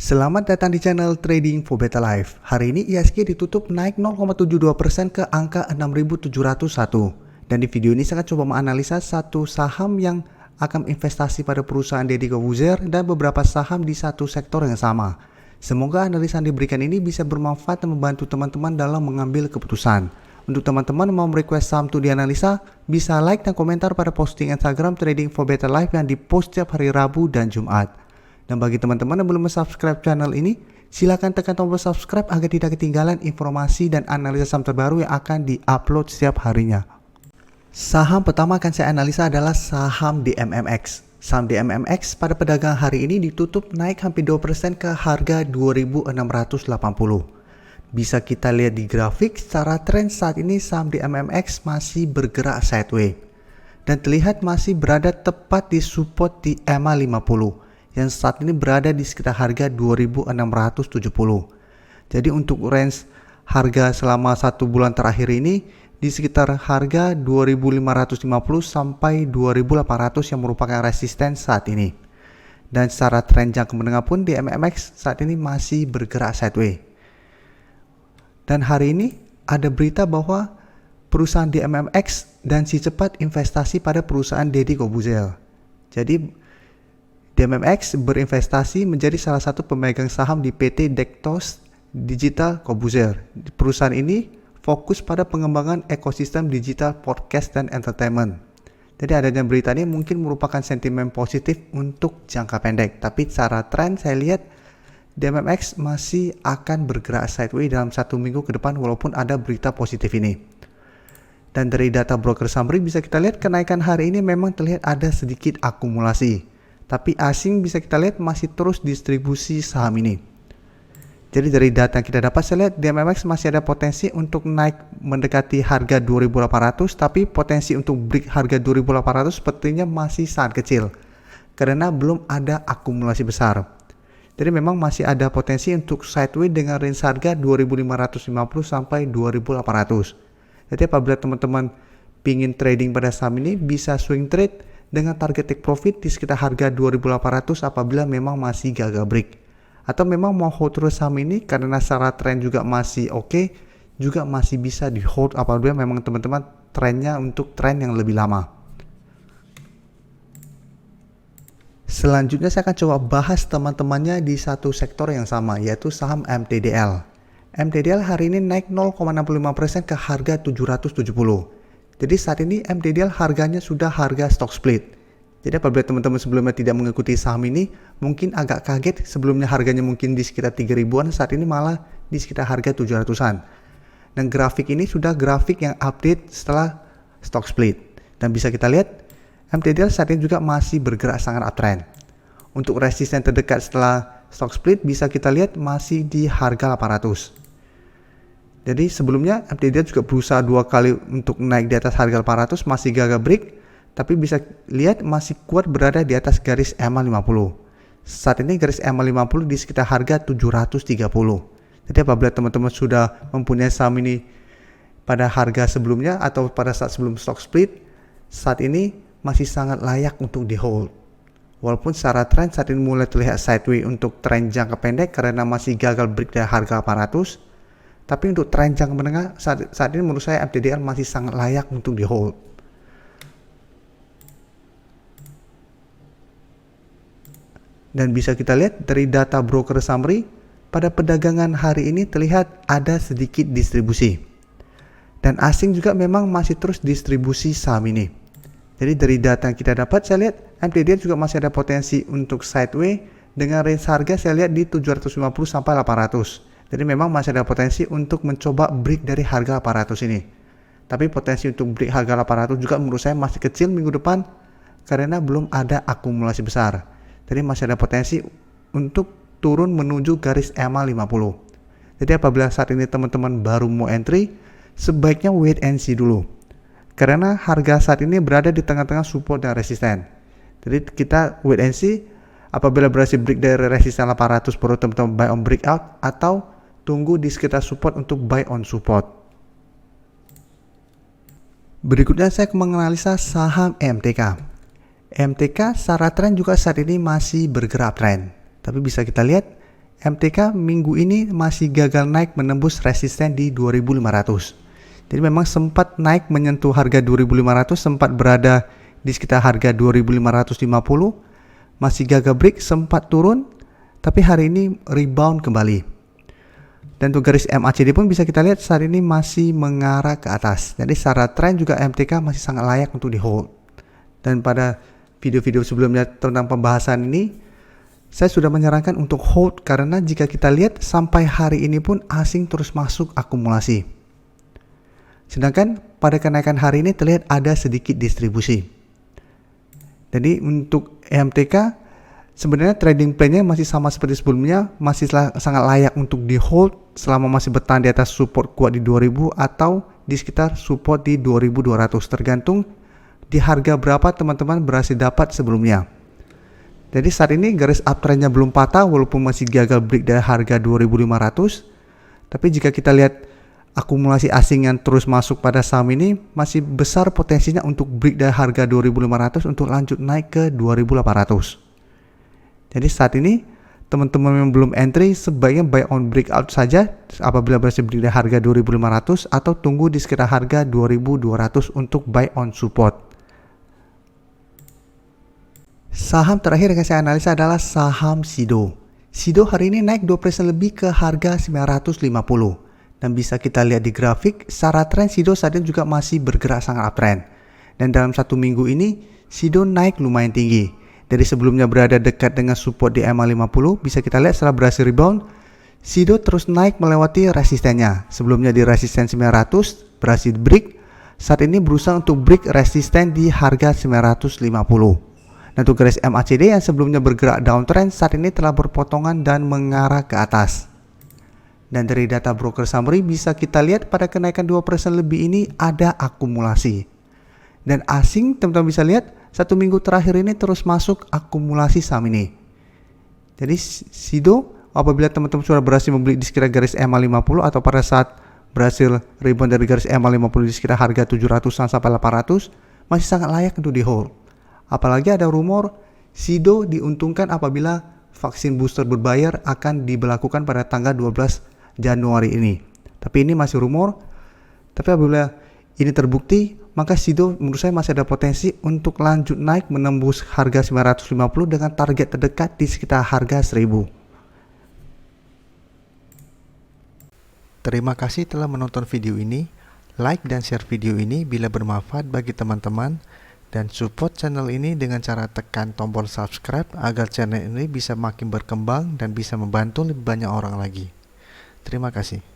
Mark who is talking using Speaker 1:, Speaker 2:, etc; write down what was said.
Speaker 1: Selamat datang di channel Trading for Better Life. Hari ini IHSG ditutup naik 0,72% ke angka 6.701. Dan di video ini saya akan coba menganalisa satu saham yang akan investasi pada perusahaan Deddy Corbuzier dan beberapa saham di satu sektor yang sama. Semoga analisa yang diberikan ini bisa bermanfaat dan membantu teman-teman dalam mengambil keputusan. Untuk teman-teman yang mau request saham untuk dianalisa, bisa like dan komentar pada posting Instagram Trading for Better Life yang dipost setiap hari Rabu dan Jumat. Dan bagi teman-teman yang belum subscribe channel ini, silakan tekan tombol subscribe agar tidak ketinggalan informasi dan analisa saham terbaru yang akan di-upload setiap harinya. Saham pertama akan saya analisa adalah saham DMMX. Saham DMMX pada perdagangan hari ini ditutup naik hampir 2% ke harga 2.680. Bisa kita lihat di grafik, secara tren saat ini saham DMMX masih bergerak sideways. Dan terlihat masih berada tepat di support di EMA 50. Yang saat ini berada di sekitar harga 2.670. Jadi untuk range harga selama 1 bulan terakhir ini di sekitar harga 2.550 sampai 2.800 yang merupakan resisten saat ini. Dan secara tren jangka menengah pun di MMX saat ini masih bergerak sideways. Dan hari ini ada berita bahwa perusahaan di MMX dan si cepat investasi pada perusahaan Deddy Corbuzier. Jadi DMMX berinvestasi menjadi salah satu pemegang saham di PT Dektos Digital Corbuzier. Perusahaan ini fokus pada pengembangan ekosistem digital podcast dan entertainment. Jadi adanya berita ini mungkin merupakan sentimen positif untuk jangka pendek. Tapi secara tren saya lihat DMMX masih akan bergerak sideways dalam 1 minggu ke depan walaupun ada berita positif ini. Dan dari data broker summary bisa kita lihat kenaikan hari ini memang terlihat ada sedikit akumulasi. Tapi asing bisa kita lihat masih terus distribusi saham ini. Jadi dari data yang kita dapat saya lihat DMMX masih ada potensi untuk naik mendekati harga 2.800, tapi potensi untuk break harga 2.800 sepertinya masih sangat kecil karena belum ada akumulasi besar. Jadi memang masih ada potensi untuk sideways dengan range harga 2.550 sampai 2.800. Jadi apabila teman-teman ingin trading pada saham ini bisa swing trade dengan target take profit di sekitar harga 2.800 apabila memang masih gagal break. Atau memang mau hold terus saham ini karena secara tren juga masih oke, juga masih bisa di hold apabila memang teman-teman trennya untuk tren yang lebih lama. Selanjutnya saya akan coba bahas teman-temannya di satu sektor yang sama yaitu saham MTDL. MTDL hari ini naik 0,65% ke harga 770. Jadi saat ini MTDL harganya sudah harga stock split. Jadi apabila teman-teman sebelumnya tidak mengikuti saham ini, mungkin agak kaget sebelumnya harganya mungkin di sekitar 3 ribuan, saat ini malah di sekitar harga 700-an. Dan grafik ini sudah grafik yang update setelah stock split. Dan bisa kita lihat, MTDL saat ini juga masih bergerak sangat uptrend. Untuk resisten terdekat setelah stock split bisa kita lihat masih di harga 800. Jadi sebelumnya MTDL juga berusaha 2 kali untuk naik di atas harga 800 masih gagal break, tapi bisa lihat masih kuat berada di atas garis EMA 50. Saat ini garis EMA 50 di sekitar harga 730. Jadi apabila teman-teman sudah mempunyai saham ini pada harga sebelumnya atau pada saat sebelum stock split, saat ini masih sangat layak untuk di hold. Walaupun secara tren saat ini mulai terlihat sideways untuk tren jangka pendek karena masih gagal break dari harga 800. Tapi untuk tren jangka menengah saat ini menurut saya MTDL masih sangat layak untuk di hold. Dan bisa kita lihat dari data broker summary pada perdagangan hari ini terlihat ada sedikit distribusi. Dan asing juga memang masih terus distribusi saham ini. Jadi dari data yang kita dapat saya lihat MTDL juga masih ada potensi untuk sideways dengan range harga saya lihat di 750 sampai 800. Jadi memang masih ada potensi untuk mencoba break dari harga 800 ini. Tapi potensi untuk break harga 800 juga menurut saya masih kecil minggu depan karena belum ada akumulasi besar. Jadi masih ada potensi untuk turun menuju garis EMA 50. Jadi apabila saat ini teman-teman baru mau entry, sebaiknya wait and see dulu. Karena harga saat ini berada di tengah-tengah support dan resisten. Jadi kita wait and see apabila berhasil break dari resisten 800 baru teman-teman buy on breakout atau tunggu di sekitar support untuk buy on support. Berikutnya saya akan menganalisa saham MTK. MTK secara tren juga saat ini masih bergerak tren. Tapi bisa kita lihat MTK minggu ini masih gagal naik menembus resisten di 2500. Jadi memang sempat naik menyentuh harga 2500, sempat berada di sekitar harga 2550, masih gagal break, sempat turun, tapi hari ini rebound kembali. Dan untuk garis MACD pun bisa kita lihat saat ini masih mengarah ke atas. Jadi secara tren juga MTK masih sangat layak untuk di hold. Dan pada video-video sebelumnya tentang pembahasan ini, saya sudah menyarankan untuk hold karena jika kita lihat sampai hari ini pun asing terus masuk akumulasi. Sedangkan pada kenaikan hari ini terlihat ada sedikit distribusi. Jadi untuk MTK sebenarnya trading plan-nya masih sama seperti sebelumnya, masih sangat layak untuk di hold selama masih bertahan di atas support kuat di 2000 atau di sekitar support di 2200, tergantung di harga berapa teman-teman berhasil dapat sebelumnya. Jadi saat ini garis uptrendnya belum patah walaupun masih gagal break dari harga 2500. Tapi jika kita lihat akumulasi asing yang terus masuk pada saham ini, masih besar potensinya untuk break dari harga 2500 untuk lanjut naik ke 2800. Jadi saat ini teman-teman yang belum entry sebaiknya buy on breakout saja apabila berhasil break dari harga 2500 atau tunggu di sekitar harga 2200 untuk buy on support. Saham terakhir yang saya analisa adalah saham Sido. Sido hari ini naik 2% lebih ke harga 950. Dan bisa kita lihat di grafik, secara tren Sido saat ini juga masih bergerak sangat uptrend. Dan dalam satu minggu ini, Sido naik lumayan tinggi. Dari sebelumnya berada dekat dengan support di MA50, bisa kita lihat setelah berhasil rebound, Sido terus naik melewati resistennya. Sebelumnya di resisten 900, berhasil break. Saat ini berusaha untuk break resisten di harga 950. Dan untuk garis MACD yang sebelumnya bergerak downtrend saat ini telah berpotongan dan mengarah ke atas. Dan dari data broker summary bisa kita lihat pada kenaikan 2% lebih ini ada akumulasi. Dan asing teman-teman bisa lihat satu minggu terakhir ini terus masuk akumulasi saham ini. Jadi Sido apabila teman-teman sudah berhasil membeli di sekitar garis MA50 atau pada saat berhasil rebound dari garis MA50 di sekitar harga 700 sampai 800 masih sangat layak untuk di hold. Apalagi ada rumor Sido diuntungkan apabila vaksin booster berbayar akan diberlakukan pada tanggal 12 Januari ini. Tapi ini masih rumor. Tapi apabila ini terbukti, maka Sido menurut saya masih ada potensi untuk lanjut naik menembus harga 950 dengan target terdekat di sekitar harga 1000. Terima kasih telah menonton video ini. Like dan share video ini bila bermanfaat bagi teman-teman. Dan support channel ini dengan cara tekan tombol subscribe agar channel ini bisa makin berkembang dan bisa membantu lebih banyak orang lagi. Terima kasih.